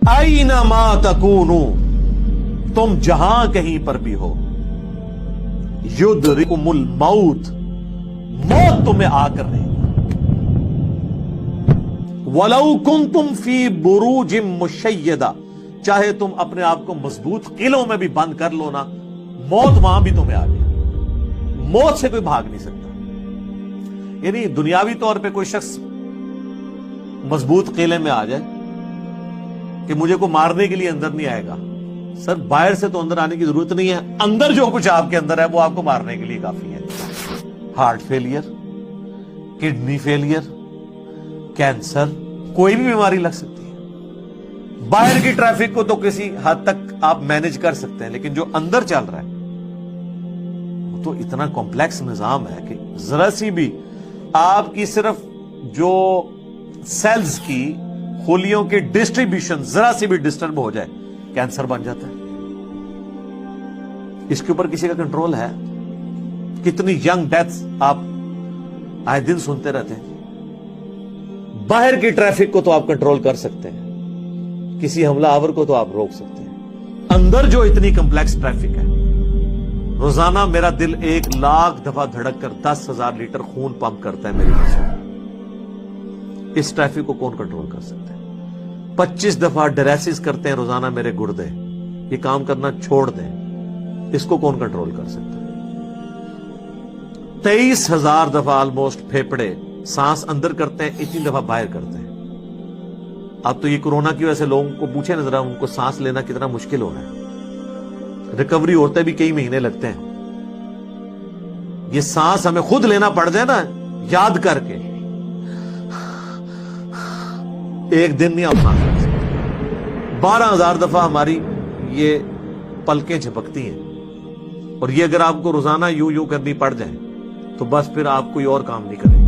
Anima تکونو، تم جہاں کہیں پر بھی ہو، یدرککم الموت، موت تمہیں آ کر رہے گی، وَلَوْ كُنْتُمْ فِي بُرُوجٍ مُشَيَّدَةٍ، چاہے تم اپنے آپ کو مضبوط قلعوں میں بھی بند کر لو نا، موت وہاں بھی تمہیں آ گئی، موت سے کوئی بھاگ نہیں سکتا۔ یعنی دنیاوی طور پہ کوئی شخص مضبوط قلعے میں آ جائے کہ مجھے کو مارنے کے لیے اندر نہیں آئے گا، سر باہر سے تو اندر آنے کی ضرورت نہیں ہے، اندر جو کچھ آپ کے اندر ہے وہ آپ کو مارنے کے لیے کافی ہے۔ Heart failure, kidney failure, cancer, کوئی بھی بیماری لگ سکتی ہے۔ باہر کی ٹریفک کو تو کسی حد تک آپ مینج کر سکتے ہیں، لیکن جو اندر چل رہا ہے وہ تو اتنا کمپلیکس نظام ہے کہ ذرا سی بھی آپ کی صرف جو سیلز کی خلیوں کی ڈسٹریبیوشن ذرا سی بھی ڈسٹرب ہو جائے، کینسر بن جاتا ہے۔ اس کے اوپر کسی کا کنٹرول ہے؟ کتنی ینگ ڈیتھس آپ آئے دن سنتے رہتے ہیں۔ باہر کی ٹریفک کو تو آپ کنٹرول کر سکتے ہیں، کسی حملہ آور کو تو آپ روک سکتے ہیں، اندر جو اتنی کمپلیکس ٹریفک ہے، روزانہ میرا دل 1,00,000 دفعہ دھڑک کر 10,000 لیٹر خون پمپ کرتا ہے میری نسوں میں، اس ٹریفک کو کون کنٹرول کر سکتے ہیں؟ 25 دفعہ ڈریسز کرتے ہیں روزانہ میرے گردے، یہ کام کرنا چھوڑ دیں، اس کو کون کنٹرول کر سکتے ہیں؟ 23,000 دفعہ آلموسٹ پھیپڑے سانس اندر کرتے ہیں، اتنی دفعہ باہر کرتے ہیں۔ اب تو یہ کورونا کی وجہ سے لوگوں کو پوچھے نظر ان کو سانس لینا کتنا مشکل ہو رہا ہے، ریکوری ہوتے بھی کئی مہینے لگتے ہیں۔ یہ سانس ہمیں خود لینا پڑ جائے نا یاد کر کے، ایک دن نہیں آپ سانس لے سکتے۔ 12,000 دفعہ ہماری یہ پلکیں جھپکتی ہیں، اور یہ اگر آپ کو روزانہ یوں کرنی پڑ جائے تو بس پھر آپ کوئی اور کام نہیں کریں گے،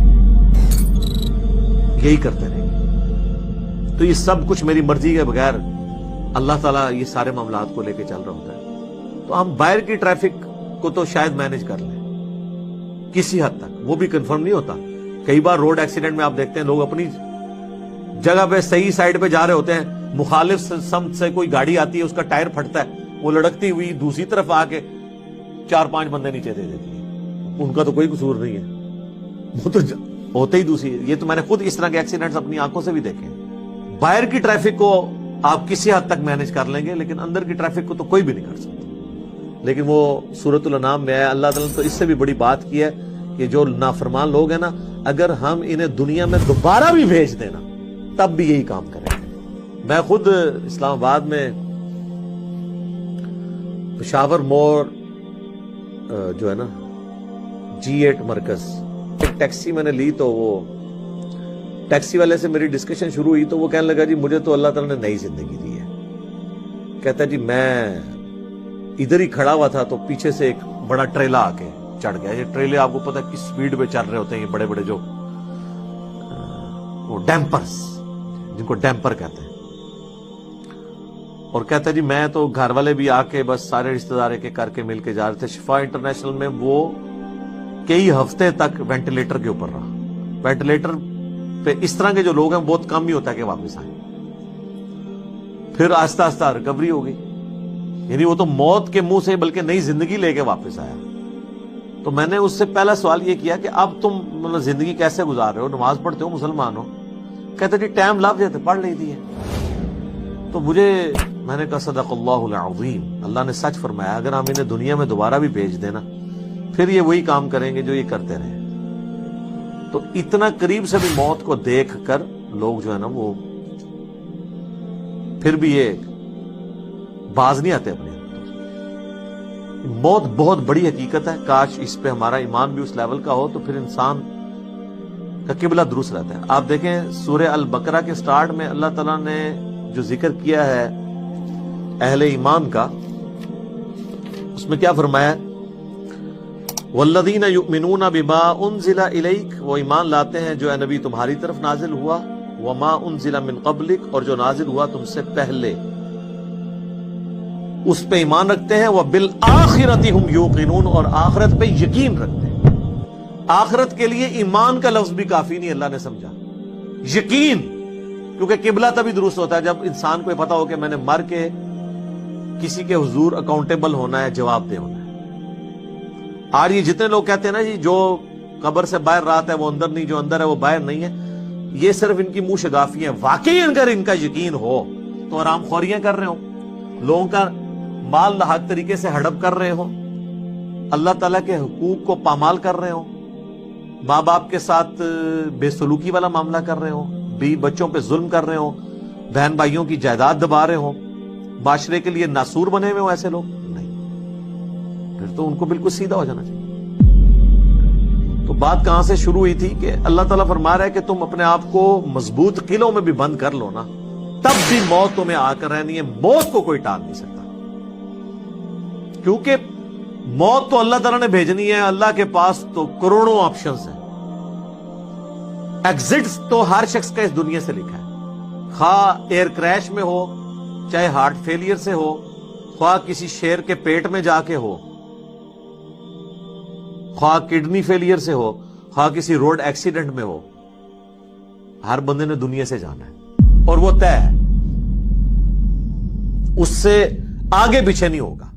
یہی کرتے رہیں گے۔ تو یہ سب کچھ میری مرضی کے بغیر اللہ تعالیٰ یہ سارے معاملات کو لے کے چل رہا ہوتا ہے۔ تو ہم باہر کی ٹریفک کو تو شاید مینج کر لیں کسی حد تک، وہ بھی کنفرم نہیں ہوتا۔ کئی بار روڈ ایکسیڈنٹ میں آپ دیکھتے ہیں لوگ اپنی جگہ پہ صحیح سائیڈ پہ جا رہے ہوتے ہیں، مخالف سمت سے کوئی گاڑی آتی ہے، اس کا ٹائر پھٹتا ہے، وہ لڑکتی ہوئی دوسری طرف آ کے 4-5 بندے نیچے دے دیتی ہے، ان کا تو کوئی قصور نہیں ہے، وہ تو ہوتے ہی دوسری۔ یہ تو میں نے خود اس طرح کے ایکسیڈنٹس اپنی آنکھوں سے بھی دیکھے ہیں۔ باہر کی ٹریفک کو آپ کسی حد تک مینج کر لیں گے، لیکن اندر کی ٹریفک کو تو کوئی بھی نہیں کر سکتا۔ لیکن وہ سورۃ الانعام میں ہے، اللہ تعالیٰ نے تو اس سے بھی بڑی بات کی ہے کہ جو نافرمان لوگ ہیں نا، اگر ہم انہیں دنیا میں دوبارہ بھی بھیج دینا تب بھی یہی کام کریں گے۔ میں خود اسلام آباد میں پشاور موڑ جو ہے نا G8 مرکز، ایک ٹیکسی میں نے لی تو وہ ٹیکسی والے سے میری ڈسکشن شروع ہوئی تو وہ کہنے لگا جی مجھے تو اللہ تعالیٰ نے نئی زندگی دی ہے۔ کہتا ہے جی میں ادھر ہی کھڑا ہوا تھا تو پیچھے سے ایک بڑا ٹریلا آ کے چڑھ گیا۔ یہ ٹریلے آپ کو پتا کس سپیڈ پہ چل رہے ہوتے ہیں، یہ بڑے بڑے جو وہ ڈیمپرز، جن کو ڈیمپر کہتے ہیں۔ اور کہتا ہے جی میں تو گھر والے بھی آ کے بس سارے رشتہ دار ایک کر کے مل کے جا رہے تھے۔ شفا انٹرنیشنل میں وہ کئی ہفتے تک وینٹیلیٹر کے اوپر رہا۔ وینٹیلیٹر پہ اس طرح کے جو لوگ ہیں بہت کم ہی ہوتا ہے کہ واپس آئیں، پھر آہستہ آہستہ ریکوری ہو گئی۔ یعنی وہ تو موت کے منہ سے بلکہ نئی زندگی لے کے واپس آیا۔ تو میں نے اس سے پہلا سوال یہ کیا کہ اب تم مطلب زندگی کیسے گزار رہے ہو، نماز پڑھتے ہو، مسلمان ہو؟ کہتے جی ٹائم لگ جاتے پڑھ لیتی ہے۔ تو میں نے کہا صدق اللہ العظیم، اللہ نے سچ فرمایا، اگر ہم انہیں دنیا میں دوبارہ بھی بھیج دینا پھر یہ وہی کام کریں گے جو یہ کرتے رہے۔ تو اتنا قریب سے بھی موت کو دیکھ کر لوگ جو ہے نا وہ پھر بھی یہ باز نہیں آتے اپنے۔ موت بہت بڑی حقیقت ہے، کاش اس پہ ہمارا ایمان بھی اس لیول کا ہو تو پھر انسان کا قبلہ درست رہتا ہے۔ آپ دیکھیں سورہ البقرہ کے سٹارٹ میں اللہ تعالیٰ نے جو ذکر کیا ہے اہل ایمان کا، اس میں کیا فرمایا؟ والذین یؤمنون بما انزل الیک، وہ ایمان لاتے ہیں جو اے نبی تمہاری طرف نازل ہوا، وما انزل من قبلک، اور جو نازل ہوا تم سے پہلے، اس پہ ایمان رکھتے ہیں۔ وبالآخرۃ ہم یوقنون، اور آخرت پہ یقین رکھتے ہیں۔ آخرت کے لیے ایمان کا لفظ بھی کافی نہیں، اللہ نے سمجھا یقین۔ کیونکہ قبلہ تبھی درست ہوتا ہے جب انسان کو یہ پتا ہو کہ میں نے مر کے کسی کے حضور اکاؤنٹیبل ہونا ہے، جواب دہ ہونا ہے۔ آج یہ جتنے لوگ کہتے ہیں نا جی جو قبر سے باہر رات ہے وہ اندر نہیں، جو اندر ہے وہ باہر نہیں ہے، یہ صرف ان کی منہ شگافی ہیں۔ واقعی اگر ان کا یقین ہو تو حرام خوریاں کر رہے ہو، لوگوں کا مال ناحق طریقے سے ہڑپ کر رہے ہو، اللہ تعالیٰ کے حقوق کو پامال کر رہے ہو، ماں باپ کے ساتھ بے سلوکی والا معاملہ کر رہے ہو، بیوی بچوں پہ ظلم کر رہے ہو، بہن بھائیوں کی جائیداد دبا رہے ہو، معاشرے کے لیے ناسور بنے ہوئے ہو، ایسے لوگ نہیں، پھر تو ان کو بالکل سیدھا ہو جانا چاہیے۔ تو بات کہاں سے شروع ہوئی تھی کہ اللہ تعالیٰ فرما رہا ہے کہ تم اپنے آپ کو مضبوط قلعوں میں بھی بند کر لو نا، تب بھی موت تمہیں آ کر رہنی ہے، موت کو کوئی ٹال نہیں سکتا، کیونکہ موت تو اللہ تعالیٰ نے بھیجنی ہے، اللہ کے پاس تو کروڑوں آپشنز ہیں، ایگزٹس تو ہر شخص کا اس دنیا سے لکھا ہے، خواہ ایئر کریش میں ہو، چاہے ہارٹ فیلئر سے ہو، خواہ کسی شیر کے پیٹ میں جا کے ہو، خواہ کڈنی فیلئر سے ہو، خواہ کسی روڈ ایکسیڈنٹ میں ہو، ہر بندے نے دنیا سے جانا ہے اور وہ طے ہے، اس سے آگے پیچھے نہیں ہوگا۔